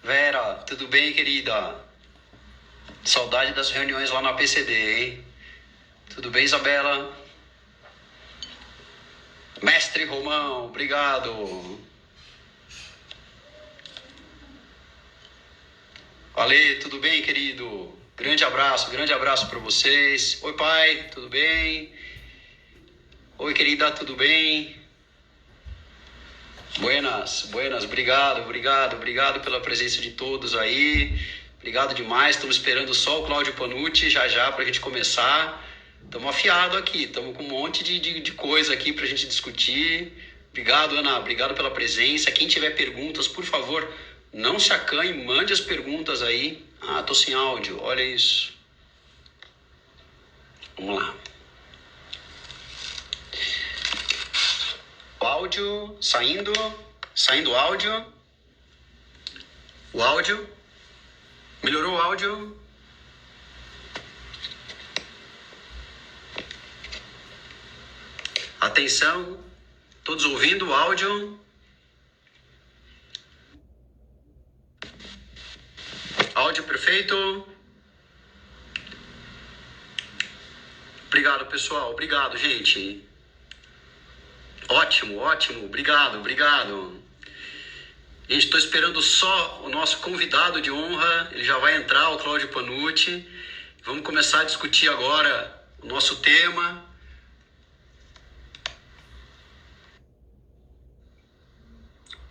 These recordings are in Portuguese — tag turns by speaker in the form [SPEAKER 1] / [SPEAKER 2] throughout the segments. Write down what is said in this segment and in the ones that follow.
[SPEAKER 1] Vera, tudo bem, querida? Saudade das reuniões lá na PCD, hein? Tudo bem, Isabela? Mestre Romão, obrigado. Ale, tudo bem, querido? Grande abraço para vocês. Oi, pai, tudo bem? Oi, querida, tudo bem? Buenas, obrigado pela presença de todos aí. Obrigado demais, estamos esperando só o Cláudio Panucci já para a gente começar. Estamos afiados aqui, estamos com um monte de coisa aqui para a gente discutir. Obrigado, Ana, obrigado pela presença. Quem tiver perguntas, por favor, não se acanhe, mande as perguntas aí. Ah, tô sem áudio, olha isso. Vamos lá. O áudio saindo o áudio. O áudio. Melhorou o áudio? Atenção, todos ouvindo o áudio? Áudio perfeito? Obrigado, pessoal. Obrigado, gente. Ótimo. Obrigado. Gente, estou esperando só o nosso convidado de honra. Ele já vai entrar, o Cláudio Panucci. Vamos começar a discutir agora o nosso tema.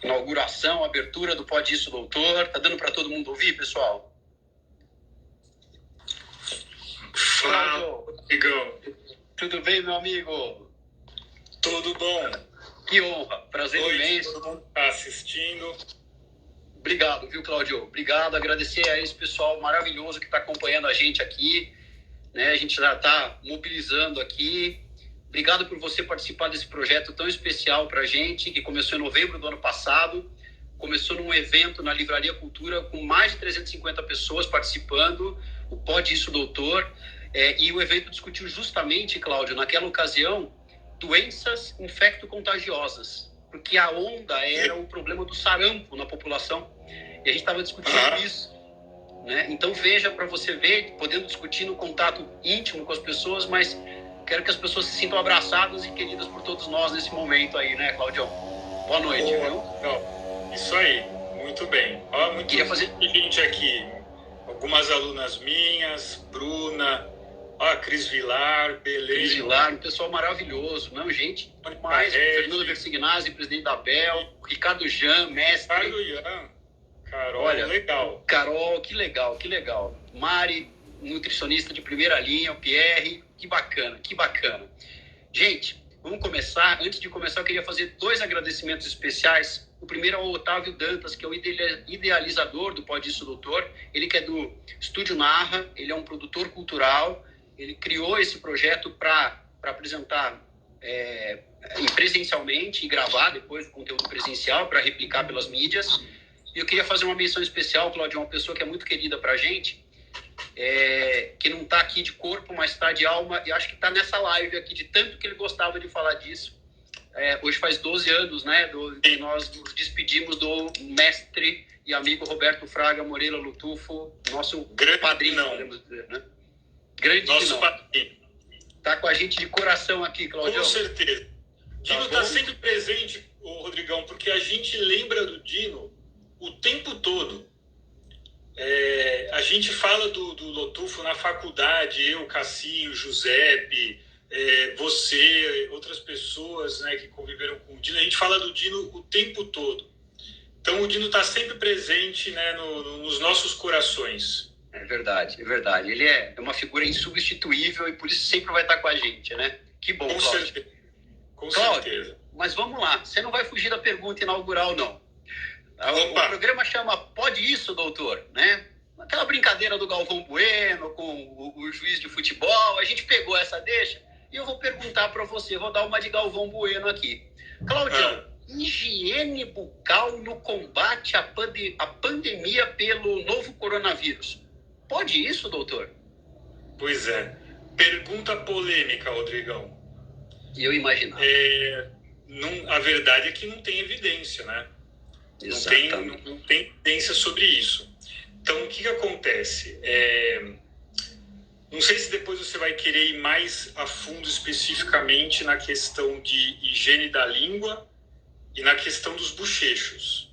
[SPEAKER 1] Inauguração, abertura do Pode Isso, Doutor. Tá dando para todo mundo ouvir, pessoal?
[SPEAKER 2] Fala, amigão.
[SPEAKER 1] Tudo bem, meu amigo?
[SPEAKER 2] Tudo bom?
[SPEAKER 1] Que honra, prazer imenso.
[SPEAKER 2] Todo mundo está assistindo.
[SPEAKER 1] Obrigado, viu, Cláudio? Obrigado, agradecer a esse pessoal maravilhoso que está acompanhando a gente aqui, né? A gente já está mobilizando aqui. Obrigado por você participar desse projeto tão especial para a gente, que começou em novembro do ano passado. Começou num evento na Livraria Cultura com mais de 350 pessoas participando, o Pode Isso, Doutor. E o evento discutiu justamente, Cláudio, naquela ocasião, doenças infecto-contagiosas, porque a onda era o problema do sarampo na população. E a gente estava discutindo isso, né? Então veja, para você ver, podendo discutir no contato íntimo com as pessoas, mas quero que as pessoas se sintam abraçadas e queridas por todos nós nesse momento aí, né, Cláudio? Boa noite, viu?
[SPEAKER 2] Isso aí, muito bem. Queria fazer gente aqui, algumas alunas minhas, Bruna, Cris Vilar, beleza.
[SPEAKER 1] Cris Vilar, um pessoal maravilhoso, não, gente demais. Fernando Versignazzi, presidente da Bel, Ricardo Jan, mestre.
[SPEAKER 2] Ricardo Jan, Carol,
[SPEAKER 1] olha,
[SPEAKER 2] legal.
[SPEAKER 1] Carol, que legal. Mari, nutricionista de primeira linha, o Pierre, que bacana. Gente, vamos começar. Antes de começar, eu queria fazer 2 agradecimentos especiais. O primeiro é ao Otávio Dantas, que é o idealizador do Pode Isso, Doutor. Ele que é do Estúdio Narra, ele é um produtor cultural. Ele criou esse projeto para apresentar presencialmente e gravar depois o conteúdo presencial para replicar pelas mídias. E eu queria fazer uma menção especial, Cláudio, uma pessoa que é muito querida para a gente, que não está aqui de corpo, mas está de alma, e acho que está nessa live aqui, de tanto que ele gostava de falar disso. Hoje faz 12 anos, né, que nós nos despedimos do mestre e amigo Roberto Fraga Moreira Lutufo, nosso
[SPEAKER 2] grande
[SPEAKER 1] padrinho,
[SPEAKER 2] não.
[SPEAKER 1] podemos dizer, né? Grande
[SPEAKER 2] nosso padrinho.
[SPEAKER 1] Tá com a gente de coração aqui, Cláudio.
[SPEAKER 2] Com certeza. Dino está sempre presente, Rodrigão, porque a gente lembra do Dino o tempo todo. A gente fala do Lotufo na faculdade, eu, Cassinho, Giuseppe, você, outras pessoas, né, que conviveram com o Dino. A gente fala do Dino o tempo todo. Então o Dino está sempre presente, né, nos nossos corações.
[SPEAKER 1] É verdade. Ele é uma figura insubstituível e por isso sempre vai estar com a gente, né? Que bom, Cláudio.
[SPEAKER 2] Com certeza.
[SPEAKER 1] Mas vamos lá, você não vai fugir da pergunta inaugural, não. O programa chama Pode Isso, Doutor, né? Aquela brincadeira do Galvão Bueno com o juiz de futebol, a gente pegou essa deixa e eu vou perguntar para você, vou dar uma de Galvão Bueno aqui. Cláudio, higiene bucal no combate à pandemia pelo novo coronavírus. Pode isso, doutor?
[SPEAKER 2] Pois é. Pergunta polêmica, Rodrigão.
[SPEAKER 1] Eu imaginava.
[SPEAKER 2] A verdade é que não tem evidência, né? Não tem evidência sobre isso. Então, o que acontece? Não sei se depois você vai querer ir mais a fundo especificamente na questão de higiene da língua e na questão dos bochechos,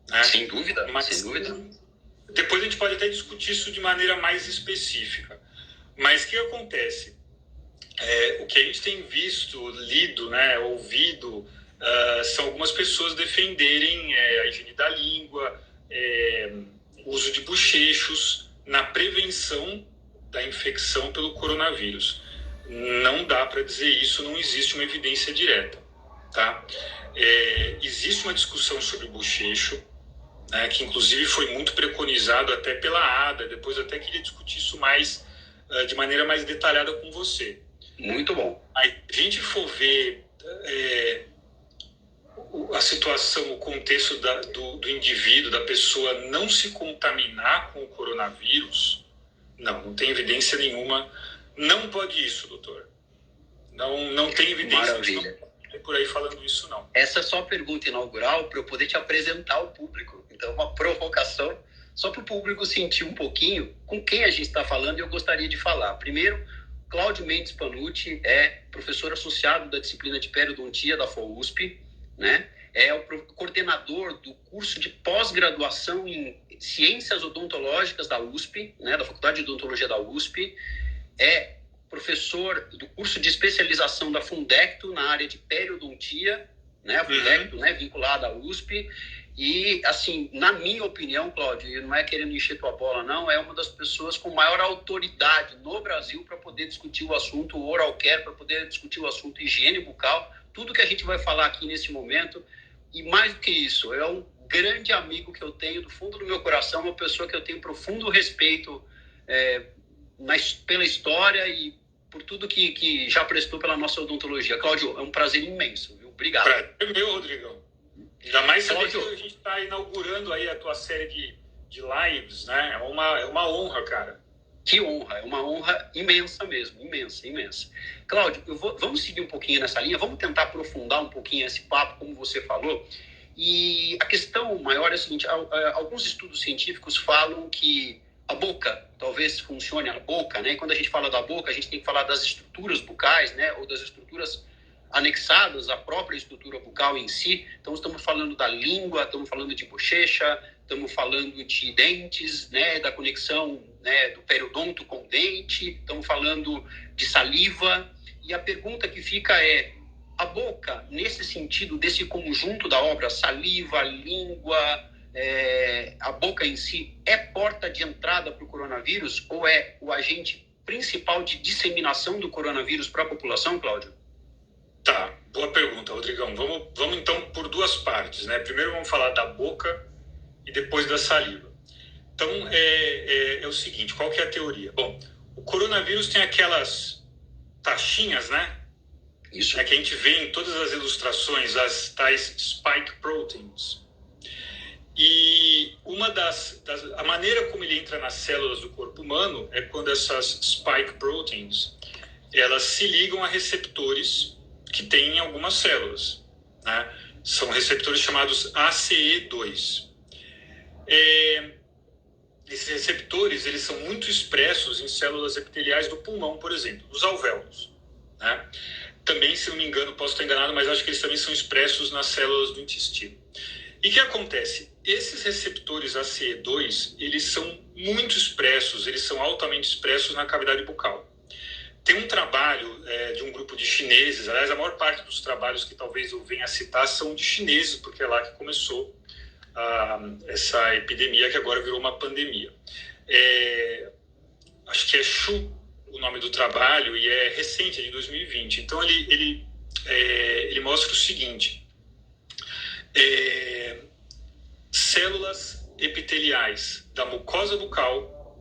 [SPEAKER 2] né?
[SPEAKER 1] Sem dúvida, sem dúvida.
[SPEAKER 2] Depois a gente pode até discutir isso de maneira mais específica. Mas o que acontece? O que a gente tem visto, lido, né, ouvido, são algumas pessoas defenderem a higiene da língua, o uso de bochechos na prevenção da infecção pelo coronavírus. Não dá para dizer isso, não existe uma evidência direta, tá? Existe uma discussão sobre o bochecho, né, que inclusive foi muito preconizado até pela ADA, depois eu até queria discutir isso mais, de maneira mais detalhada com você.
[SPEAKER 1] Muito bom.
[SPEAKER 2] Aí, se a gente for ver a situação, o contexto do indivíduo, da pessoa não se contaminar com o coronavírus, não tem evidência nenhuma. Não pode isso, doutor. Não tem evidência.
[SPEAKER 1] Maravilha.
[SPEAKER 2] Não é por aí falando isso, não.
[SPEAKER 1] Essa é só a pergunta inaugural para eu poder te apresentar ao público. Então, uma provocação só para o público sentir um pouquinho com quem a gente está falando e eu gostaria de falar. Primeiro, Cláudio Mendes Panucci é professor associado da disciplina de periodontia da FOUSP, né? É o coordenador do curso de pós-graduação em Ciências Odontológicas da USP, né? Da Faculdade de Odontologia da USP, é professor do curso de especialização da Fundecto na área de periodontia, né? A Fundecto, né? Vinculada à USP. E, assim, na minha opinião, Cláudio, não é querendo encher tua bola, não, é uma das pessoas com maior autoridade no Brasil para poder discutir o assunto oral care, para poder discutir o assunto higiene bucal, tudo que a gente vai falar aqui nesse momento. E mais do que isso, é um grande amigo que eu tenho do fundo do meu coração, uma pessoa que eu tenho profundo respeito pela história e por tudo que já prestou pela nossa odontologia. Cláudio, é um prazer imenso, viu? Obrigado.
[SPEAKER 2] Prazer meu, Rodrigão. Ainda mais saber que
[SPEAKER 1] Cláudio,
[SPEAKER 2] a gente está inaugurando aí a tua série de lives, né? É uma honra, cara.
[SPEAKER 1] que honra, é uma honra imensa mesmo, imensa, imensa. Cláudio, vamos seguir um pouquinho nessa linha, vamos tentar aprofundar um pouquinho esse papo, como você falou. E a questão maior é a seguinte, alguns estudos científicos falam que a boca talvez funcione, a boca, né? E quando a gente fala da boca, a gente tem que falar das estruturas bucais, né? Ou das estruturas anexadas à própria estrutura bucal em si. Então, estamos falando da língua, estamos falando de bochecha, estamos falando de dentes, né, da conexão, né, do periodonto com o dente, estamos falando de saliva. E a pergunta que fica é, a boca, nesse sentido, desse conjunto da obra, saliva, língua, a boca em si, é porta de entrada para o coronavírus ou é o agente principal de disseminação do coronavírus para a população, Cláudio?
[SPEAKER 2] Tá, boa pergunta, Rodrigão. Vamos então por duas partes, né? Primeiro vamos falar da boca e depois da saliva. Então, é o seguinte, qual que é a teoria? Bom, o coronavírus tem aquelas taxinhas, né?
[SPEAKER 1] Isso.
[SPEAKER 2] Que a gente vê em todas as ilustrações, as tais spike proteins. E a maneira como ele entra nas células do corpo humano é quando essas spike proteins, elas se ligam a receptores que tem em algumas células, né? São receptores chamados ACE2. Esses receptores, eles são muito expressos em células epiteliais do pulmão, por exemplo, nos alvéolos, né? Também, se não me engano, posso estar enganado, mas acho que eles também são expressos nas células do intestino. E o que acontece? Esses receptores ACE2, eles são muito expressos, eles são altamente expressos na cavidade bucal. Tem um trabalho de um grupo de chineses, aliás, a maior parte dos trabalhos que talvez eu venha a citar são de chineses, porque é lá que começou essa epidemia que agora virou uma pandemia. Acho que é Xu o nome do trabalho e é recente, é de 2020. Então, ele mostra o seguinte, células epiteliais da mucosa bucal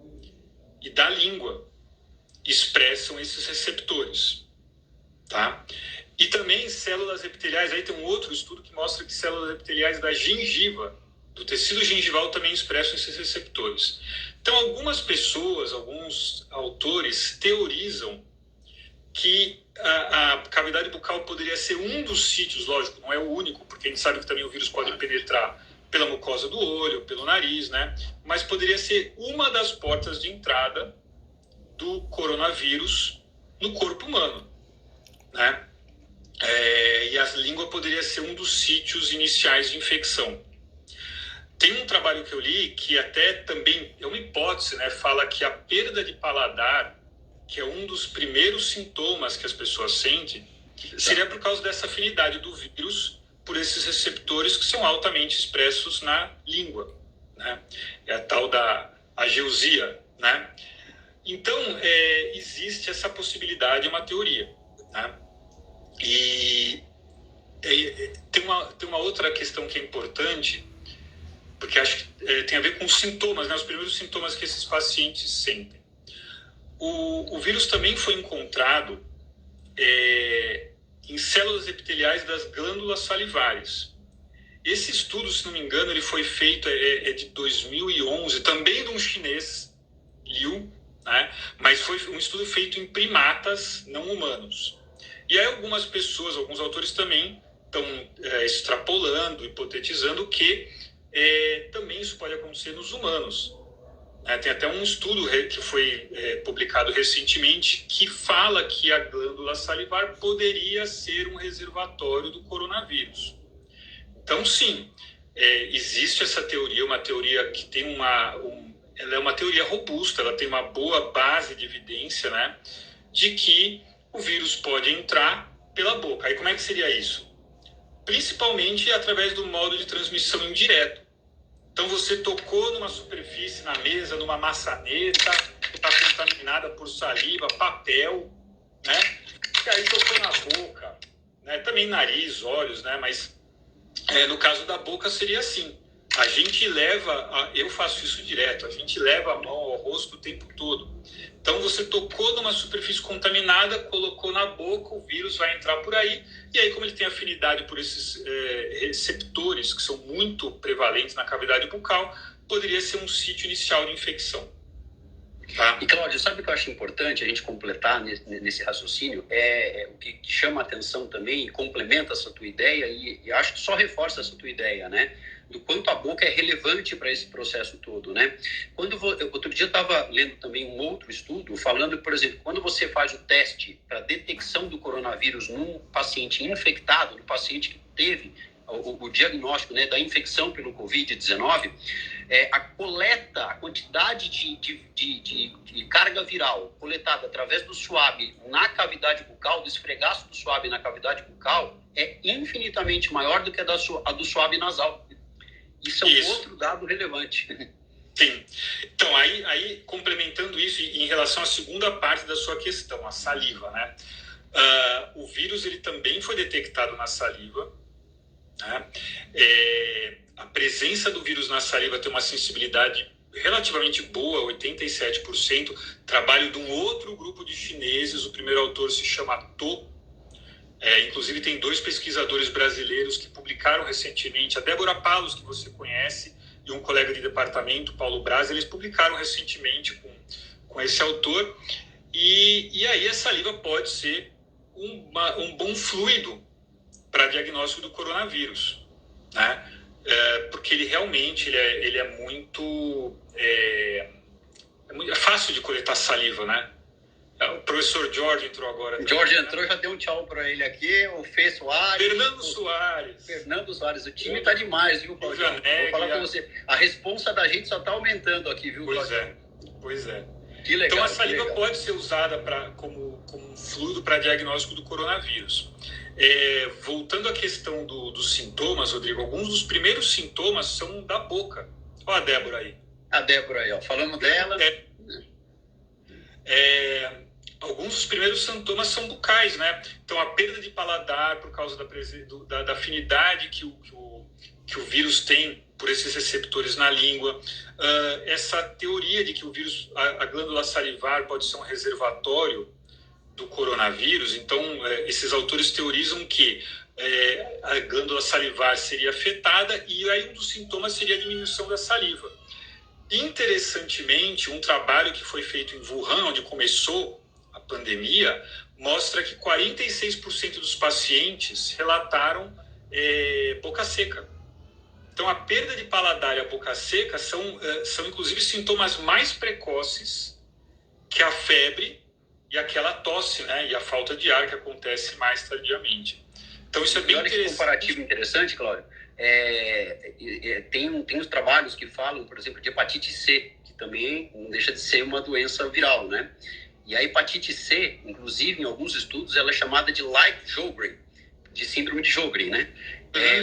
[SPEAKER 2] e da língua expressam esses receptores, tá? E também células epiteliais, aí tem um outro estudo que mostra que células epiteliais da gengiva, do tecido gengival, também expressam esses receptores. Então, algumas pessoas, alguns autores teorizam que a cavidade bucal poderia ser um dos sítios, lógico, não é o único, porque a gente sabe que também o vírus pode penetrar pela mucosa do olho, pelo nariz, né? Mas poderia ser uma das portas de entrada do coronavírus no corpo humano, né? E a língua poderia ser um dos sítios iniciais de infecção. Tem um trabalho que eu li que até também é uma hipótese, né? Fala que a perda de paladar, que é um dos primeiros sintomas que as pessoas sentem, seria por causa dessa afinidade do vírus por esses receptores que são altamente expressos na língua, né? É a tal da ageusia, né? Então, existe essa possibilidade, uma teoria, né? E tem uma outra questão que é importante, porque acho que tem a ver com os sintomas, né? Os primeiros sintomas que esses pacientes sentem. O vírus também foi encontrado em células epiteliais das glândulas salivares. Esse estudo, se não me engano, ele foi feito de 2011, também de um chinês, Liu, né? Mas foi um estudo feito em primatas não humanos. E aí algumas pessoas, alguns autores também estão extrapolando, hipotetizando que também isso pode acontecer nos humanos. Tem até um estudo que foi publicado recentemente que fala que a glândula salivar poderia ser um reservatório do coronavírus. Então, sim, existe essa teoria, uma teoria que tem ela é uma teoria robusta, ela tem uma boa base de evidência, né, de que o vírus pode entrar pela boca. Aí como é que seria isso? Principalmente através do modo de transmissão indireto. Então você tocou numa superfície, na mesa, numa maçaneta, que está contaminada por saliva, papel, né? E aí tocou na boca, né? Também nariz, olhos, né? Mas no caso da boca seria assim. A gente eu faço isso direto, a gente leva a mão ao rosto o tempo todo. Então você tocou numa superfície contaminada, colocou na boca, o vírus vai entrar por aí, e aí como ele tem afinidade por esses receptores que são muito prevalentes na cavidade bucal, poderia ser um sítio inicial de infecção. Tá?
[SPEAKER 1] E Cláudio, sabe o que eu acho importante a gente completar nesse raciocínio? O que chama a atenção também e complementa essa tua ideia, e acho que só reforça essa tua ideia, né? Do quanto a boca é relevante para esse processo todo, né? Outro dia eu estava lendo também um outro estudo falando, por exemplo, quando você faz o teste para detecção do coronavírus num paciente infectado, no paciente que teve o diagnóstico, né, da infecção pelo Covid-19, a quantidade de carga viral coletada através do suave na cavidade bucal, do esfregaço do suave na cavidade bucal, é infinitamente maior do que a do suave nasal. Isso é um outro dado relevante.
[SPEAKER 2] Sim. Então, aí complementando isso, em relação à segunda parte da sua questão, a saliva, né? O vírus ele também foi detectado na saliva, né? A presença do vírus na saliva tem uma sensibilidade relativamente boa, 87%. Trabalho de um outro grupo de chineses, o primeiro autor se chama To. Inclusive tem 2 pesquisadores brasileiros que publicaram recentemente, a Débora Palos, que você conhece, e um colega de departamento, Paulo Braz, eles publicaram recentemente com esse autor, e aí a saliva pode ser um bom fluido para diagnóstico do coronavírus, né? Porque ele realmente ele é muito fácil de coletar saliva, né? O professor Jorge entrou agora.
[SPEAKER 1] Jorge entrou, já deu um tchau para ele aqui. O Fê Soares. Fernando Soares. O time tá demais, viu, Claudio? Vou falar com você. A responsa da gente só tá aumentando aqui, viu, Claudio?
[SPEAKER 2] Pois é.
[SPEAKER 1] Que legal.
[SPEAKER 2] Então a saliva pode ser usada como um fluido para diagnóstico do coronavírus. Voltando à questão dos sintomas, Rodrigo, alguns dos primeiros sintomas são da boca. Olha a Débora aí.
[SPEAKER 1] A Débora aí, ó. Falando dela.
[SPEAKER 2] Alguns dos primeiros sintomas são bucais, né? Então, a perda de paladar por causa da afinidade que o vírus tem por esses receptores na língua. Essa teoria de que o vírus, a glândula salivar pode ser um reservatório do coronavírus. Então, esses autores teorizam que a glândula salivar seria afetada e aí um dos sintomas seria a diminuição da saliva. Interessantemente, um trabalho que foi feito em Wuhan, onde começou a pandemia, mostra que 46% dos pacientes relataram boca seca. Então, a perda de paladar e a boca seca são inclusive, sintomas mais precoces que a febre e aquela tosse, né? E a falta de ar que acontece mais tardiamente. Então, isso é bem interessante.
[SPEAKER 1] Olha que comparativo interessante, Cláudio. Tem uns trabalhos que falam, por exemplo, de hepatite C, que também não deixa de ser uma doença viral, né? E a hepatite C, inclusive, em alguns estudos, ela é chamada de light Sjogren, de síndrome de Sjogren, né?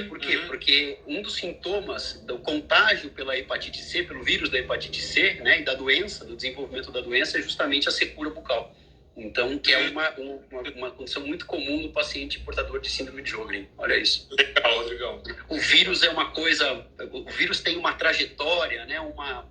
[SPEAKER 1] Por quê? Porque um dos sintomas do contágio pela hepatite C, pelo vírus da hepatite C, né, e da doença, do desenvolvimento da doença, é justamente a secura bucal. Então, que é uma condição muito comum no paciente portador de síndrome de Sjogren. Olha isso.
[SPEAKER 2] Legal.
[SPEAKER 1] O vírus é uma coisa... O vírus tem uma trajetória, né, uma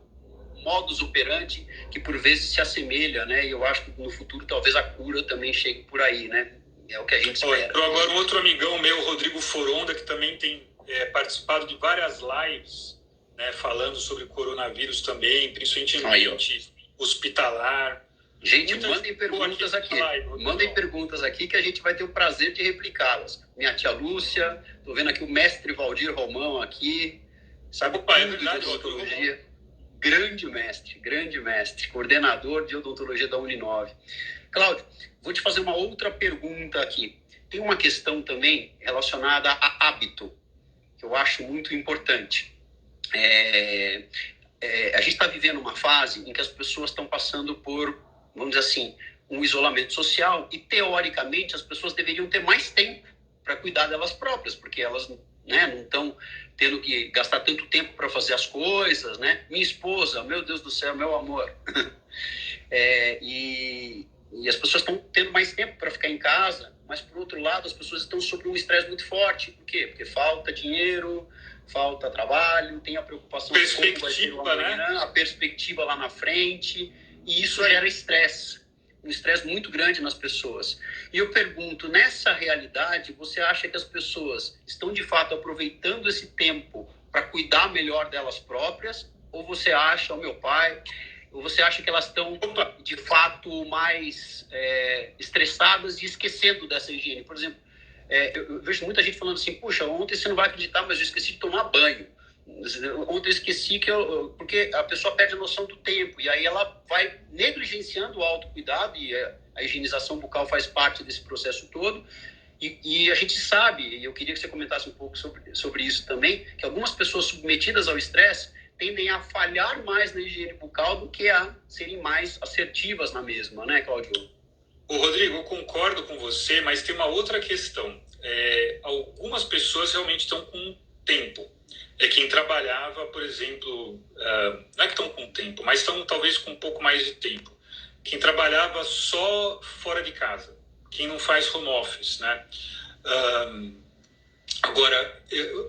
[SPEAKER 1] modus operandi que, por vezes, se assemelha, né? E eu acho que no futuro, talvez, a cura também chegue por aí, né? É o que a gente espera.
[SPEAKER 2] Então, agora, um outro amigão meu, Rodrigo Foronda, que também tem participado de várias lives, né, falando sobre coronavírus também, principalmente em ambiente hospitalar.
[SPEAKER 1] Gente, mandem perguntas aqui. Mandem perguntas aqui que a gente vai ter o prazer de replicá-las. Minha tia Lúcia, estou vendo aqui o mestre Valdir Romão aqui. Sabe
[SPEAKER 2] Opa, é verdade,
[SPEAKER 1] de odontologia. Grande mestre, coordenador de odontologia da Uninove. Cláudio, vou te fazer uma outra pergunta aqui. Tem uma questão também relacionada a hábito, que eu acho muito importante. A gente está vivendo uma fase em que as pessoas estão passando por, vamos dizer assim, um isolamento social e, teoricamente, as pessoas deveriam ter mais tempo para cuidar delas próprias, porque elas, né, não estão tendo que gastar tanto tempo para fazer as coisas, né? Minha esposa, meu Deus do céu, meu amor. E as pessoas estão tendo mais tempo para ficar em casa, mas, por outro lado, as pessoas estão sob um estresse muito forte. Por quê? Porque falta dinheiro, falta trabalho, tem a preocupação de como vai ser o amanhã, né? A perspectiva lá na frente, e isso gera estresse, um estresse muito grande nas pessoas. E eu pergunto, nessa realidade, você acha que as pessoas estão, de fato, aproveitando esse tempo para cuidar melhor delas próprias, ou você acha, meu pai... Ou você acha que elas estão, de fato, mais estressadas e esquecendo dessa higiene? Por exemplo, eu vejo muita gente falando assim, puxa, ontem você não vai acreditar, mas eu esqueci de tomar banho. Ontem eu esqueci porque a pessoa perde a noção do tempo, e aí ela vai negligenciando o autocuidado, e a higienização bucal faz parte desse processo todo. E a gente sabe, e eu queria que você comentasse um pouco sobre isso também, que algumas pessoas submetidas ao estresse tendem a falhar mais na higiene bucal do que a serem mais assertivas na mesma, né, Cláudio?
[SPEAKER 2] Ô, Rodrigo, eu concordo com você, mas tem uma outra questão. Algumas pessoas realmente estão com tempo. Quem trabalhava, por exemplo, não é que estão com tempo, mas estão talvez com um pouco mais de tempo. Quem trabalhava só fora de casa, quem não faz home office, né? Agora,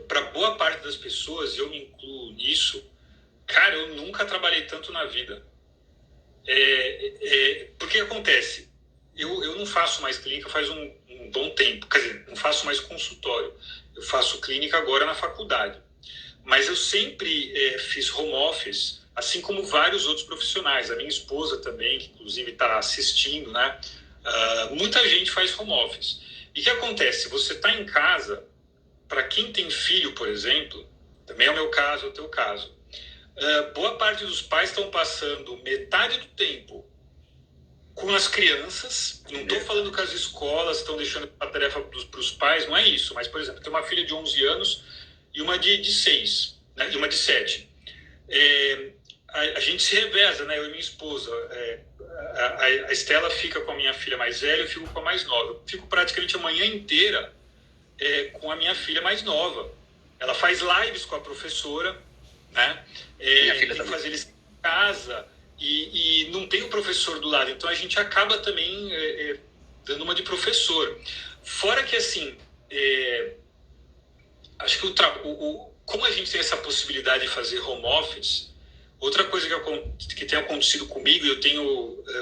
[SPEAKER 2] para boa parte das pessoas, eu me incluo nisso, cara, eu nunca trabalhei tanto na vida. Porque acontece, eu não faço mais clínica faz um bom tempo, quer dizer, não faço mais consultório, eu faço clínica agora na faculdade. Mas eu sempre fiz home office, assim como vários outros profissionais. A minha esposa também, que inclusive está assistindo, né? Muita gente faz home office. E o que acontece? Você está em casa, para quem tem filho, por exemplo, também é o meu caso, é o teu caso. Boa parte dos pais estão passando metade do tempo com as crianças. Não estou falando que as escolas estão deixando a tarefa para os pais, não é isso. Mas, por exemplo, tem uma filha de 11 anos e uma de 6, né, e uma de 7. A gente se reveza, né, eu e minha esposa. A Estela fica com a minha filha mais velha, eu fico com a mais nova. Eu fico praticamente a manhã inteira com a minha filha mais nova. Ela faz lives com a professora, né? Tem que fazer eles em casa e não tem o professor do lado. Então a gente acaba também dando uma de professor. Fora que, assim, acho que como a gente tem essa possibilidade de fazer home office, outra coisa que tem acontecido comigo, e eu tenho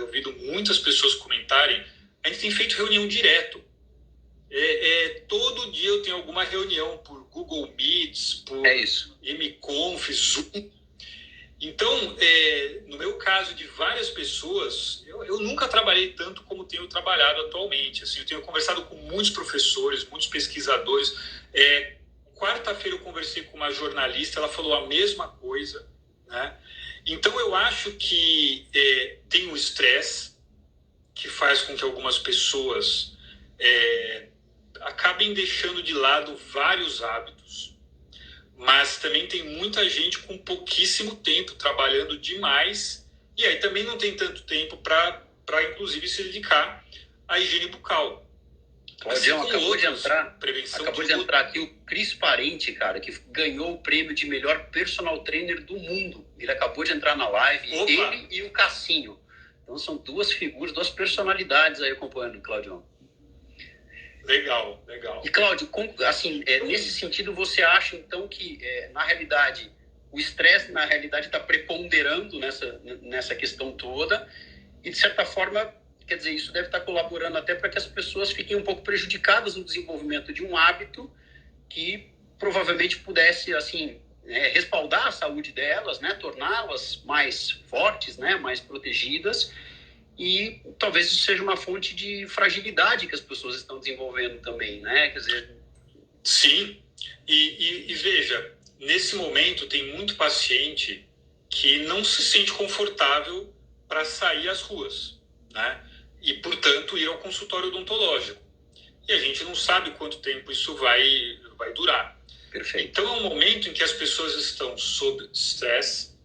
[SPEAKER 2] ouvido muitas pessoas comentarem, a gente tem feito reunião direto. Todo dia eu tenho alguma reunião por Google Meets, por MConf, Zoom. Então, no meu caso, de várias pessoas, eu nunca trabalhei tanto como tenho trabalhado atualmente. Assim, eu tenho conversado com muitos professores, muitos pesquisadores, quarta-feira eu conversei com uma jornalista, ela falou a mesma coisa, né? Então eu acho que tem o estresse que faz com que algumas pessoas acabem deixando de lado vários hábitos, mas também tem muita gente com pouquíssimo tempo, trabalhando demais, e aí também não tem tanto tempo para inclusive se dedicar à higiene bucal.
[SPEAKER 1] Claudião, acabou de entrar aqui o Cris Parente, cara, que ganhou o prêmio de melhor personal trainer do mundo. Ele acabou de entrar na live, ele e o Cassinho. Então são duas figuras, duas personalidades aí acompanhando, Claudião.
[SPEAKER 2] Legal.
[SPEAKER 1] E, Cláudio, assim, nesse sentido, você acha, então, que, na realidade, o estresse, na realidade, está preponderando nessa questão toda e, de certa forma, quer dizer, isso deve estar colaborando até para que as pessoas fiquem um pouco prejudicadas no desenvolvimento de um hábito que provavelmente pudesse, assim, respaldar a saúde delas, né, torná-las mais fortes, né, mais protegidas, e talvez isso seja uma fonte de fragilidade que as pessoas estão desenvolvendo também, né, quer dizer...
[SPEAKER 2] Sim, e veja, nesse momento tem muito paciente que não se sente confortável para sair às ruas, né, e, portanto, ir ao consultório odontológico. E a gente não sabe quanto tempo isso vai durar.
[SPEAKER 1] Perfeito.
[SPEAKER 2] Então, é um momento em que as pessoas estão sob estresse,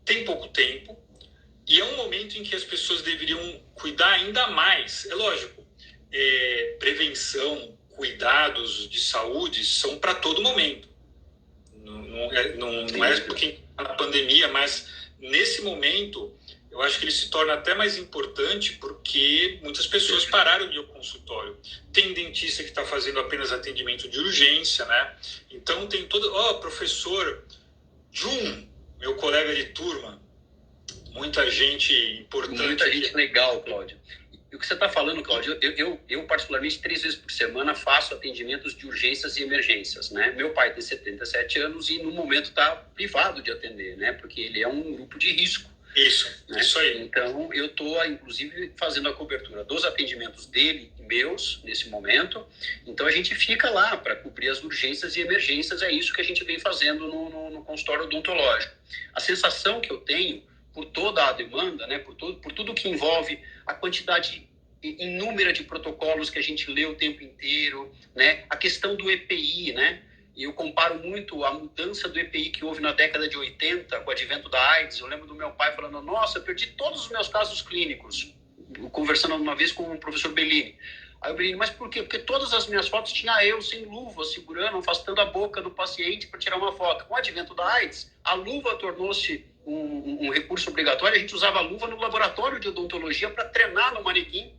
[SPEAKER 2] tem pouco tempo, e é um momento em que as pessoas deveriam cuidar ainda mais. É lógico, prevenção, cuidados de saúde são para todo momento. Não é porque está na pandemia, mas nesse momento... eu acho que ele se torna até mais importante porque muitas pessoas pararam de ir ao consultório. Tem dentista que está fazendo apenas atendimento de urgência, né? Então tem todo... professor Jun, meu colega de turma, muita gente importante.
[SPEAKER 1] Muita gente legal, Cláudio. E o que você está falando, Cláudio, eu particularmente 3 vezes por semana faço atendimentos de urgências e emergências, né? Meu pai tem 77 anos e no momento está privado de atender, né? Porque ele é um grupo de risco.
[SPEAKER 2] Isso aí.
[SPEAKER 1] Então, eu estou, inclusive, fazendo a cobertura dos atendimentos dele e meus, nesse momento. Então, a gente fica lá para cobrir as urgências e emergências. É isso que a gente vem fazendo no consultório odontológico. A sensação que eu tenho, por toda a demanda, né, por tudo que envolve a quantidade inúmera de protocolos que a gente lê o tempo inteiro, né, a questão do EPI, né? E eu comparo muito a mudança do EPI que houve na década de 80, com o advento da AIDS. Eu lembro do meu pai falando, nossa, eu perdi todos os meus casos clínicos, conversando uma vez com o professor Bellini. Aí o Bellini, mas por quê? Porque todas as minhas fotos tinha eu sem luva, segurando, afastando a boca do paciente para tirar uma foto. Com o advento da AIDS, a luva tornou-se um recurso obrigatório. A gente usava a luva no laboratório de odontologia para treinar no manequim,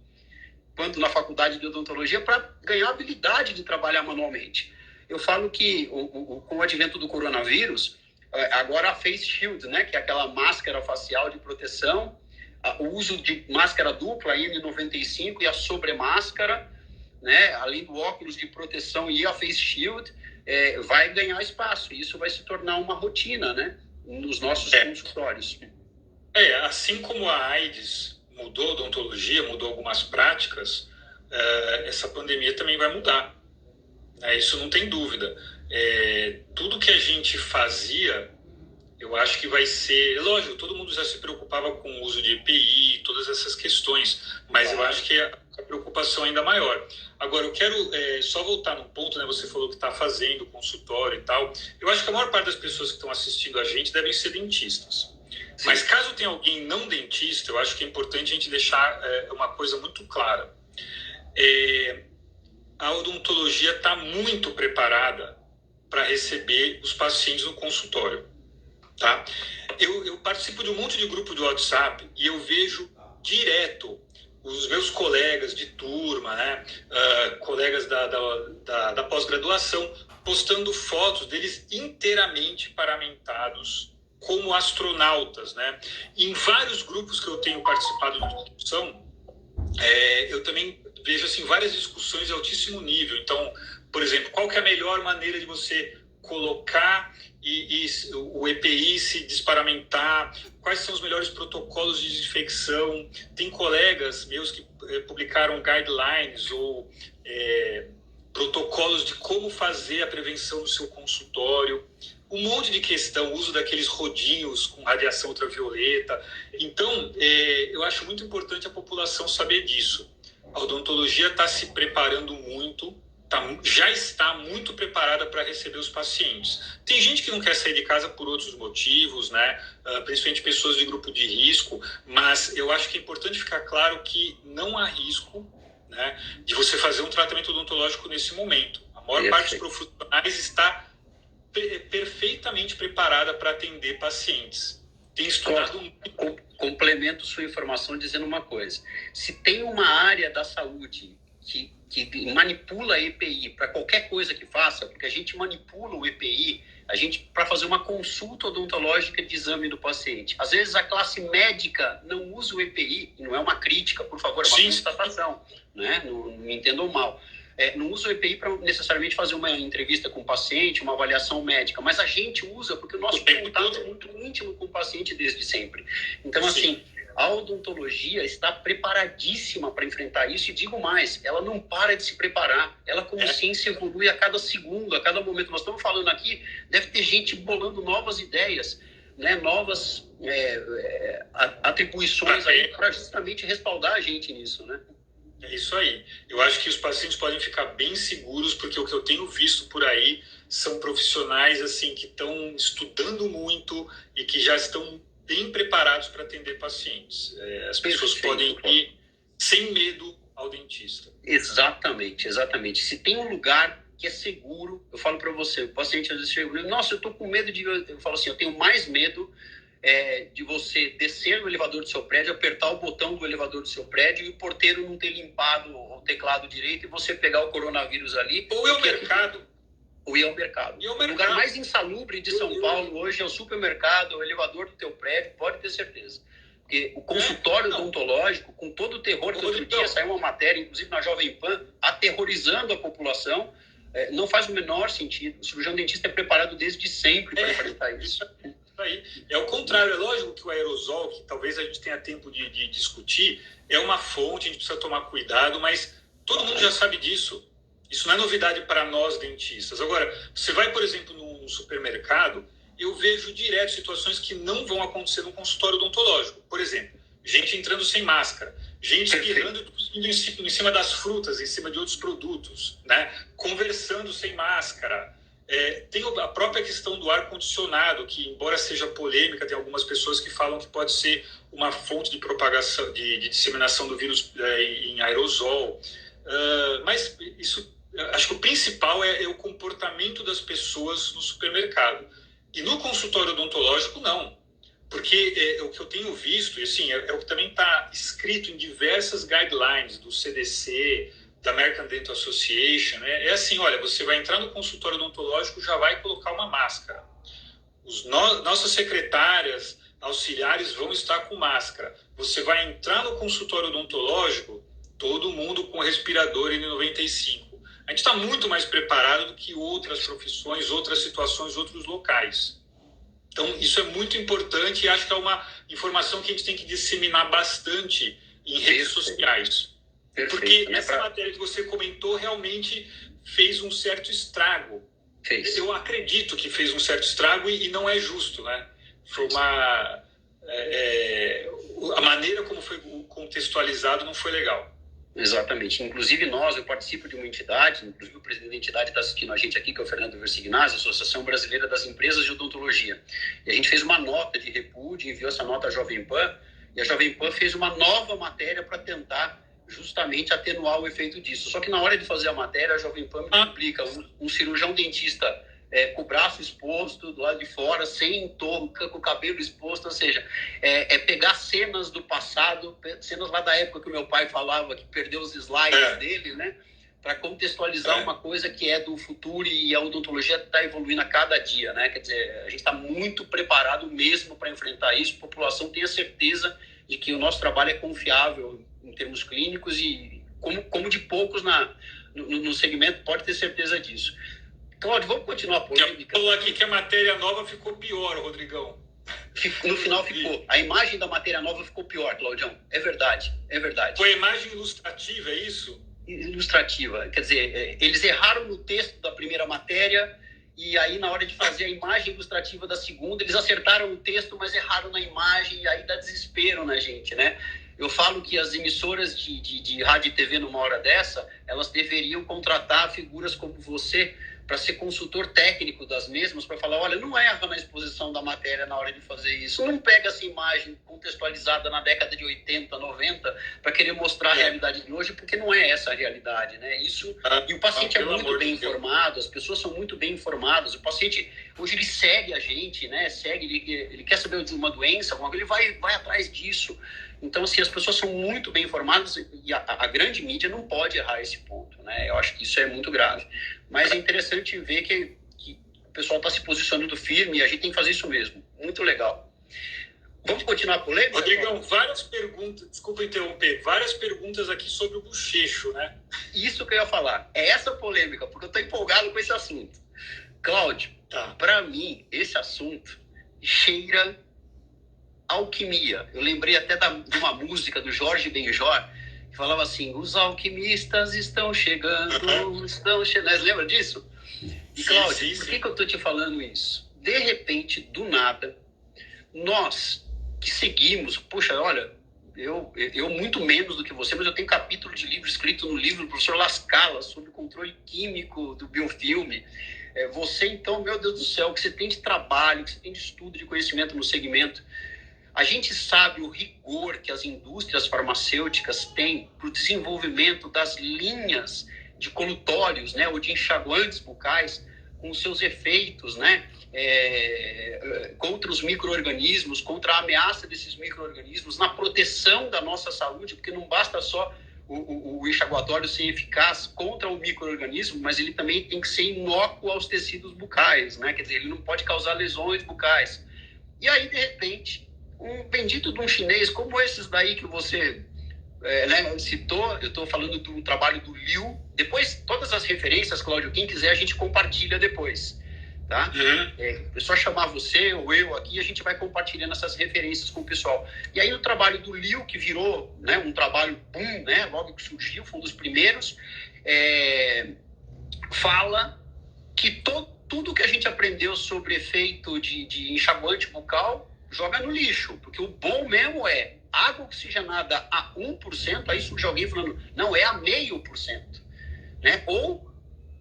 [SPEAKER 1] quanto na faculdade de odontologia, para ganhar a habilidade de trabalhar manualmente. Eu falo que com o advento do coronavírus, agora a face shield, né, que é aquela máscara facial de proteção, o uso de máscara dupla, a N95 e a sobremáscara, né, além do óculos de proteção e a face shield, vai ganhar espaço. E isso vai se tornar uma rotina, né, nos nossos consultórios.
[SPEAKER 2] Assim como a AIDS mudou a odontologia, mudou algumas práticas, essa pandemia também vai mudar. Isso não tem dúvida. Tudo que a gente fazia, eu acho que vai ser... Lógico, todo mundo já se preocupava com o uso de EPI, todas essas questões, mas eu acho que a preocupação é ainda maior. Agora, eu quero só voltar num ponto, né? Você falou que está fazendo consultório e tal. Eu acho que a maior parte das pessoas que estão assistindo a gente devem ser dentistas. Sim. Mas caso tenha alguém não dentista, eu acho que é importante a gente deixar uma coisa muito clara. A odontologia está muito preparada para receber os pacientes no consultório, tá? Eu participo de um monte de grupo de WhatsApp e eu vejo direto os meus colegas de turma, né, colegas da pós-graduação, postando fotos deles inteiramente paramentados como astronautas, né? E em vários grupos que eu tenho participado de discussão, eu também vejo assim, várias discussões de altíssimo nível. Então, por exemplo, qual que é a melhor maneira de você colocar o EPI se desparamentar? Quais são os melhores protocolos de desinfecção? Tem colegas meus que publicaram guidelines ou protocolos de como fazer a prevenção no seu consultório, um monte de questão, uso daqueles rodinhos com radiação ultravioleta. Então, eu acho muito importante a população saber disso. A odontologia está se preparando muito, já está muito preparada para receber os pacientes. Tem gente que não quer sair de casa por outros motivos, né? Principalmente pessoas de grupo de risco, mas eu acho que é importante ficar claro que não há risco, né, de você fazer um tratamento odontológico nesse momento. A maior parte dos profissionais está perfeitamente preparada para atender pacientes. Tem estudado muito.
[SPEAKER 1] Complemento sua informação dizendo uma coisa. Se tem uma área da saúde que manipula a EPI para qualquer coisa que faça, porque a gente manipula o EPI, para fazer uma consulta odontológica de exame do paciente. Às vezes a classe médica não usa o EPI, não é uma crítica, por favor, é uma constatação, né? Não me entendam mal. Não usa o EPI para necessariamente fazer uma entrevista com o paciente, uma avaliação médica, mas a gente usa porque o nosso contato é muito íntimo com o paciente desde sempre. Então, assim, a odontologia está preparadíssima para enfrentar isso, e digo mais, ela não para de se preparar, ela como ciência evolui a cada segundo, a cada momento. Nós estamos falando aqui, deve ter gente bolando novas ideias, né, novas atribuições aí para justamente respaldar a gente nisso, né?
[SPEAKER 2] É isso aí. Eu acho que os pacientes podem ficar bem seguros, porque o que eu tenho visto por aí são profissionais assim que estão estudando muito e que já estão bem preparados para atender pacientes. As pessoas podem ir sem medo ao dentista.
[SPEAKER 1] Exatamente, exatamente. Se tem um lugar que é seguro, eu falo para você, o paciente às vezes chega, nossa, eu estou com medo de... Eu falo assim, eu tenho mais medo de você descer no elevador do seu prédio, apertar o botão do elevador do seu prédio e o porteiro não ter limpado o teclado direito e você pegar o coronavírus ali.
[SPEAKER 2] Ou ir ao mercado.
[SPEAKER 1] Ou ir ao mercado. O lugar mais insalubre de São Paulo hoje é o supermercado, o elevador do teu prédio, pode ter certeza. Porque o consultório odontológico, com todo o terror, que outro dia saiu uma matéria, inclusive na Jovem Pan, aterrorizando a população, não faz o menor sentido. O cirurgião dentista é preparado desde sempre para enfrentar isso.
[SPEAKER 2] Aí. É o contrário, é lógico que o aerosol, que talvez a gente tenha tempo de discutir, é uma fonte, a gente precisa tomar cuidado, mas todo mundo já sabe disso. Isso não é novidade para nós dentistas. Agora, você vai, por exemplo, num supermercado, eu vejo direto situações que não vão acontecer no consultório odontológico. Por exemplo, gente entrando sem máscara, gente espirrando em cima das frutas, em cima de outros produtos, né? Conversando sem máscara. Tem a própria questão do ar-condicionado, que, embora seja polêmica, tem algumas pessoas que falam que pode ser uma fonte de propagação, de disseminação do vírus em aerosol. Mas isso, acho que o principal é o comportamento das pessoas no supermercado. E no consultório odontológico, não. Porque o que eu tenho visto, e assim, é o que também está escrito em diversas guidelines do CDC, da American Dental Association, né? É assim, olha, você vai entrar no consultório odontológico, já vai colocar uma máscara. Nossas secretárias, auxiliares vão estar com máscara. Você vai entrar no consultório odontológico, todo mundo com respirador N95. A gente está muito mais preparado do que outras profissões, outras situações, outros locais. Então, isso é muito importante e acho que é uma informação que a gente tem que disseminar bastante em redes sociais.
[SPEAKER 1] Perfeito,
[SPEAKER 2] porque
[SPEAKER 1] né?
[SPEAKER 2] Essa matéria que você comentou realmente fez um certo estrago. Eu acredito que fez um certo estrago e não é justo, né? Foi uma... a maneira como foi contextualizado não foi legal.
[SPEAKER 1] Exatamente. Inclusive eu participo de uma entidade, inclusive o presidente da entidade está assistindo a gente aqui, que é o Fernando Versignazzi, Associação Brasileira das Empresas de Odontologia. E a gente fez uma nota de repúdio, enviou essa nota à Jovem Pan, e a Jovem Pan fez uma nova matéria para tentar justamente atenuar o efeito disso. Só que na hora de fazer a matéria, a Jovem Pan me explica um cirurgião dentista com o braço exposto do lado de fora, sem touca, com o cabelo exposto, ou seja, pegar cenas do passado, cenas lá da época que o meu pai falava, que perdeu os slides dele, né, para contextualizar uma coisa que é do futuro, e a odontologia está evoluindo a cada dia, né, quer dizer, a gente está muito preparado mesmo para enfrentar isso, a população tem a certeza de que o nosso trabalho é confiável em termos clínicos e como de poucos no segmento, pode ter certeza disso. Cláudio, vamos continuar a polêmica.
[SPEAKER 2] Falou aqui que a matéria nova ficou pior, Rodrigão.
[SPEAKER 1] No final ficou. A imagem da matéria nova ficou pior, Claudião. É verdade, é verdade.
[SPEAKER 2] Foi a imagem ilustrativa, é isso?
[SPEAKER 1] ilustrativa. Quer dizer, eles erraram no texto da primeira matéria e aí na hora de fazer a imagem ilustrativa da segunda, eles acertaram o texto, mas erraram na imagem e aí dá desespero na gente, né? Eu falo que as emissoras de rádio e TV numa hora dessa, elas deveriam contratar figuras como você para ser consultor técnico das mesmas, para falar, olha, não erra na exposição da matéria na hora de fazer isso, não pega essa imagem contextualizada na década de 80, 90, para querer mostrar a realidade de hoje, porque não é essa a realidade, né? Isso, e o paciente é muito bem informado, as pessoas são muito bem informadas, o paciente, hoje ele segue a gente, né? Segue, ele quer saber de uma doença, ele vai atrás disso. Então, assim, as pessoas são muito bem informadas e a grande mídia não pode errar esse ponto, né? Eu acho que isso é muito grave. Mas é interessante ver que o pessoal está se posicionando firme e a gente tem que fazer isso mesmo. Muito legal. Vamos continuar a polêmica?
[SPEAKER 2] Rodrigão, várias perguntas, desculpa interromper, várias perguntas aqui sobre o bochecho, né?
[SPEAKER 1] Isso que eu ia falar. É essa polêmica, porque eu estou empolgado com esse assunto. Cláudio, para mim, esse assunto cheira alquimia. Eu lembrei até de uma música do Jorge Benjor, que falava assim, os alquimistas estão chegando, estão chegando. Lembra disso? E, Cláudio, por que eu estou te falando isso? De repente, do nada, nós que seguimos, puxa, olha, eu muito menos do que você, mas eu tenho capítulo de livro escrito no livro do professor Lascala sobre controle químico do biofilme. Você, então, meu Deus do céu, o que você tem de trabalho, o que você tem de estudo, de conhecimento no segmento. A gente sabe o rigor que as indústrias farmacêuticas têm para o desenvolvimento das linhas de colutórios, né, ou de enxaguantes bucais, com os seus efeitos, né, contra os micro-organismos, contra a ameaça desses micro-organismos, na proteção da nossa saúde, porque não basta só o enxaguatório ser eficaz contra o micro-organismo, mas ele também tem que ser inócuo aos tecidos bucais, né, quer dizer, ele não pode causar lesões bucais. E aí, de repente, um bendito de um chinês como esses daí que você citou, eu estou falando do trabalho do Liu. Depois, todas as referências, Cláudio, quem quiser, a gente compartilha depois. Tá? É só chamar você ou eu aqui, a gente vai compartilhando essas referências com o pessoal. E aí, no trabalho do Liu, que virou, né, um trabalho boom, né, logo que surgiu, foi um dos primeiros, fala que tudo que a gente aprendeu sobre efeito de enxaguante bucal joga no lixo, porque o bom mesmo é água oxigenada a 1%, aí surge alguém falando, não, é a 0,5%, né? Ou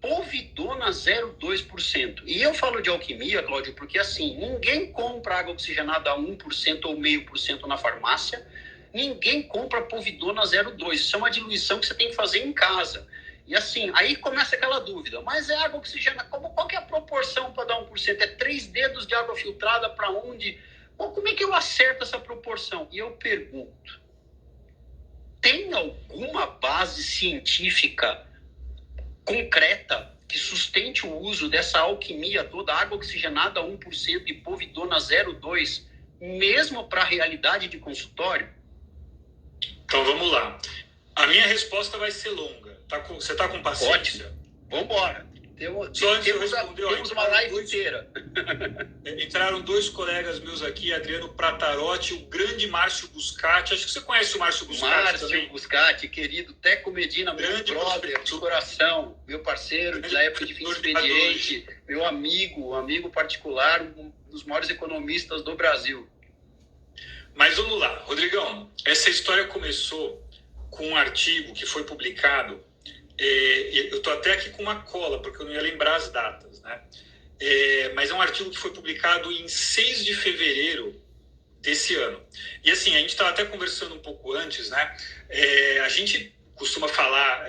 [SPEAKER 1] povidona 0,2%. E eu falo de alquimia, Cláudio, porque assim, ninguém compra água oxigenada a 1% ou 0,5% na farmácia, ninguém compra povidona 0,2%. Isso é uma diluição que você tem que fazer em casa. E assim, aí começa aquela dúvida, mas é água oxigenada, qual que é a proporção para dar 1%? É 3 dedos de água filtrada para onde? Bom, como é que eu acerto essa proporção? E eu pergunto, tem alguma base científica concreta que sustente o uso dessa alquimia toda, água oxigenada a 1% e povidona 0,2%, mesmo para a realidade de consultório?
[SPEAKER 2] Então, vamos lá. A minha resposta vai ser longa. Você está com paciência?
[SPEAKER 1] Ótimo. Vamos embora.
[SPEAKER 2] Temos
[SPEAKER 1] uma live inteira.
[SPEAKER 2] Entraram 2 colegas meus aqui, Adriano Pratarotti, o grande Márcio Buscatti. Acho que você conhece o Márcio Buscatti também.
[SPEAKER 1] Márcio Buscatti, querido, Teco Medina, meu brother de coração, meu parceiro da época de fim de expediente, meu amigo particular, um dos maiores economistas do Brasil.
[SPEAKER 2] Mas vamos lá, Rodrigão, essa história começou com um artigo que foi publicado. Eu estou até aqui com uma cola, porque eu não ia lembrar as datas, né? Mas é um artigo que foi publicado em 6 de fevereiro desse ano. E assim, a gente estava até conversando um pouco antes, né? A gente costuma falar,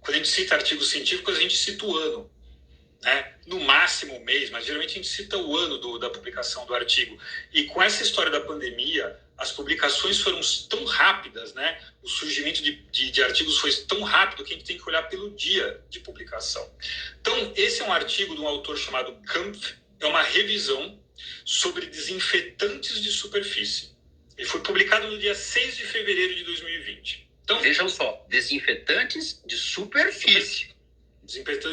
[SPEAKER 2] quando a gente cita artigos científicos, a gente cita o ano, né? No máximo um mês, mas geralmente a gente cita o ano da publicação do artigo. E com essa história da pandemia, as publicações foram tão rápidas, né? O surgimento de artigos foi tão rápido que a gente tem que olhar pelo dia de publicação. Então, esse é um artigo de um autor chamado Kampf, é uma revisão sobre desinfetantes de superfície. Ele foi publicado no dia 6 de fevereiro de 2020. Então,
[SPEAKER 1] vejam só, desinfetantes de superfície.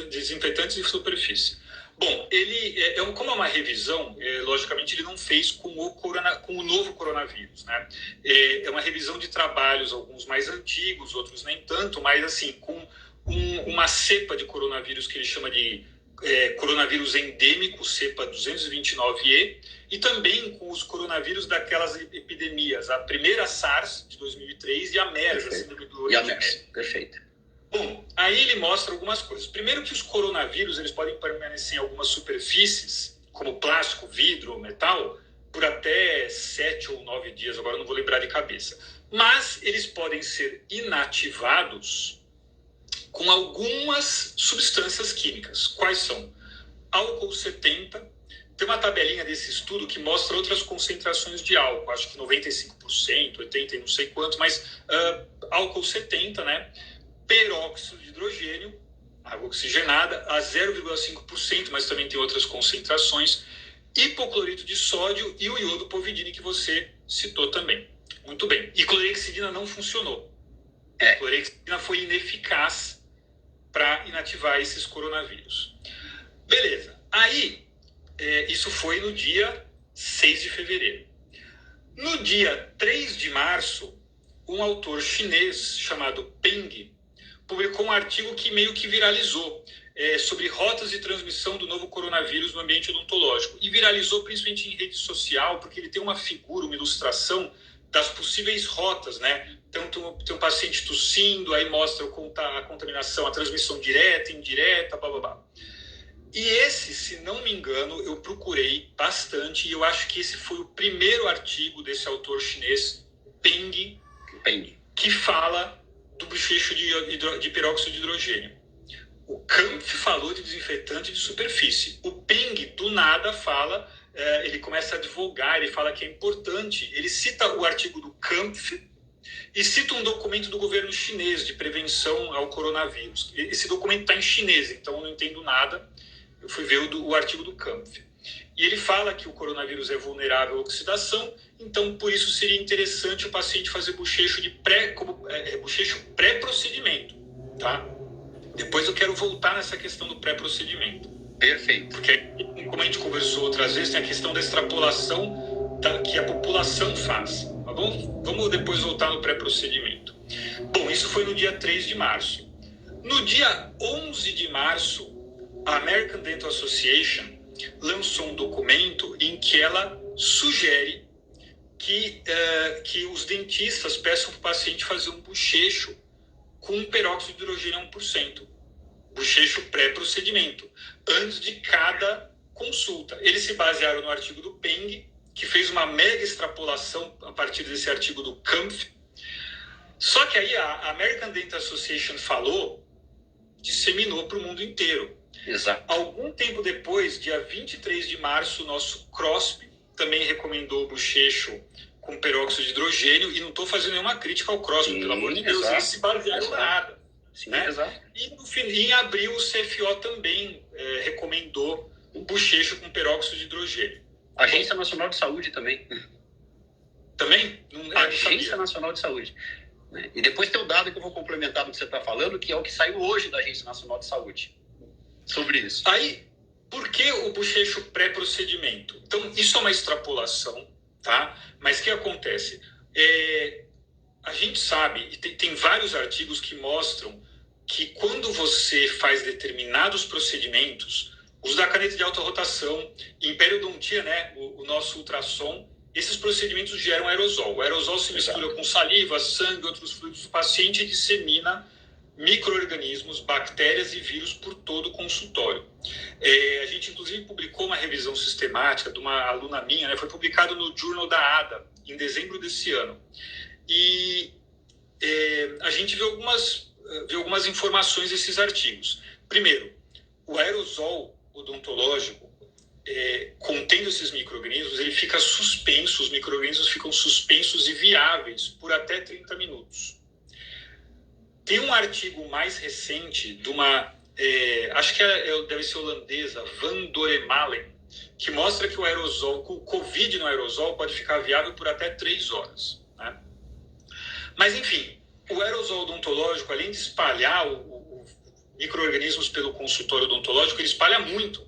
[SPEAKER 2] Desinfetantes de superfície. Bom, ele como é uma revisão, logicamente ele não fez com o novo coronavírus, né? É uma revisão de trabalhos, alguns mais antigos, outros nem tanto, mas assim, com uma cepa de coronavírus que ele chama de coronavírus endêmico, cepa 229E, e também com os coronavírus daquelas epidemias, a primeira SARS de 2003 e a MERS, a síndrome do Oriente Médio.
[SPEAKER 1] Perfeito.
[SPEAKER 2] Bom, aí ele mostra algumas coisas. Primeiro que os coronavírus eles podem permanecer em algumas superfícies, como plástico, vidro, metal, por até 7 ou 9 dias, agora não vou lembrar de cabeça. Mas eles podem ser inativados com algumas substâncias químicas. Quais são? Álcool 70. Tem uma tabelinha desse estudo que mostra outras concentrações de álcool, acho que 95%, 80% e não sei quanto, mas álcool 70, né? Peróxido de hidrogênio, água oxigenada, a 0,5%, mas também tem outras concentrações, hipoclorito de sódio e o iodo povidine que você citou também. Muito bem. E clorexidina não funcionou. Clorexidina foi ineficaz para inativar esses coronavírus. Beleza. Aí, isso foi no dia 6 de fevereiro. No dia 3 de março, um autor chinês chamado Peng publicou um artigo que meio que viralizou sobre rotas de transmissão do novo coronavírus no ambiente odontológico. E viralizou principalmente em rede social, porque ele tem uma figura, uma ilustração das possíveis rotas, né? Então, tem um paciente tossindo, aí mostra a contaminação, a transmissão direta, indireta, blá, blá, blá. E esse, se não me engano, eu procurei bastante, e eu acho que esse foi o primeiro artigo desse autor chinês, Peng, que fala do bochecho de peróxido de hidrogênio. O Kampf falou de desinfetante de superfície. O Peng, do nada, fala, ele começa a advogar, ele fala que é importante. Ele cita o artigo do Kampf e cita um documento do governo chinês de prevenção ao coronavírus. Esse documento está em chinês, então eu não entendo nada. Eu fui ver o artigo do Kampf. E ele fala que o coronavírus é vulnerável à oxidação, então por isso seria interessante o paciente fazer bochecho bochecho pré-procedimento, tá? Depois eu quero voltar nessa questão do pré-procedimento.
[SPEAKER 1] Perfeito.
[SPEAKER 2] Porque, como a gente conversou outras vezes, tem a questão da extrapolação que a população faz, tá bom? Vamos depois voltar no pré-procedimento. Bom, isso foi no dia 3 de março. No dia 11 de março, a American Dental Association lançou um documento em que ela sugere que os dentistas peçam para o paciente fazer um bochecho com peróxido de hidrogênio a 1%. Bochecho pré-procedimento, antes de cada consulta. Eles se basearam no artigo do Peng, que fez uma mega extrapolação a partir desse artigo do Kampf. Só que aí a American Dental Association disseminou para o mundo inteiro.
[SPEAKER 1] Exato.
[SPEAKER 2] Algum tempo depois, dia 23 de março, o nosso CROSP também recomendou o bochecho com peróxido de hidrogênio, e não estou fazendo nenhuma crítica ao CROSP, pelo amor de Deus,
[SPEAKER 1] exato,
[SPEAKER 2] eles se basearam em nada.
[SPEAKER 1] Sim,
[SPEAKER 2] né?
[SPEAKER 1] Exato.
[SPEAKER 2] E em abril, o CFO também recomendou o bochecho com peróxido de hidrogênio.
[SPEAKER 1] Agência Nacional de Saúde também.
[SPEAKER 2] Também?
[SPEAKER 1] Agência Nacional de Saúde. E depois tem o dado que eu vou complementar do que você está falando, que é o que saiu hoje da Agência Nacional de Saúde. Sobre isso.
[SPEAKER 2] Aí, por que o bochecho pré-procedimento? Então, isso é uma extrapolação, tá? Mas o que acontece? A gente sabe, e tem vários artigos que mostram que quando você faz determinados procedimentos, uso da caneta de alta rotação, em periodontia, né, o nosso ultrassom, esses procedimentos geram aerosol. O aerosol se mistura com saliva, sangue, outros fluidos do paciente e dissemina micro-organismos, bactérias e vírus por todo o consultório. A gente, inclusive, publicou uma revisão sistemática de uma aluna minha, né, foi publicado no Journal da ADA, em dezembro desse ano. E a gente viu algumas informações desses artigos. Primeiro, o aerosol odontológico, contendo esses micro-organismos, ele fica suspenso, os micro-organismos ficam suspensos e viáveis por até 30 minutos. Tem um artigo mais recente de uma, acho que deve ser holandesa, Van Doremalen, que mostra que o aerosol, o Covid no aerosol pode ficar viável por até 3 horas. Né? Mas, enfim, o aerosol odontológico, além de espalhar micro-organismos pelo consultório odontológico, ele espalha muito.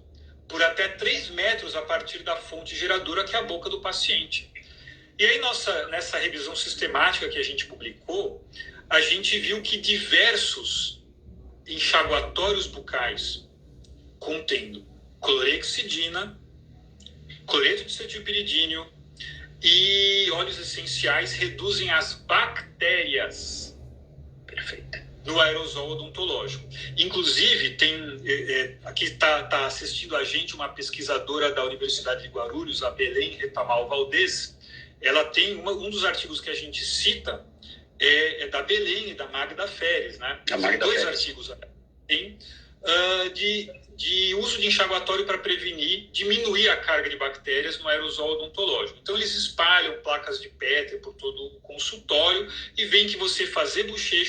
[SPEAKER 2] por até 3 metros a partir da fonte geradora, que é a boca do paciente. E aí, nessa revisão sistemática que a gente publicou, a gente viu que diversos enxaguatórios bucais contendo clorexidina, cloreto de cetilpiridínio e óleos essenciais reduzem as bactérias.
[SPEAKER 1] Perfeito.
[SPEAKER 2] No aerosol odontológico. Inclusive, aqui está assistindo a gente uma pesquisadora da Universidade de Guarulhos, a Belém Retamal Valdez. Ela tem um dos artigos que a gente cita é da Belém e da Magda Feres, né?
[SPEAKER 1] A Magda
[SPEAKER 2] dois
[SPEAKER 1] Feres.
[SPEAKER 2] Artigos tem de uso de enxaguatório para diminuir a carga de bactérias no aerosol odontológico. Então, eles espalham placas de Petri por todo o consultório e veem que você fazer bochecho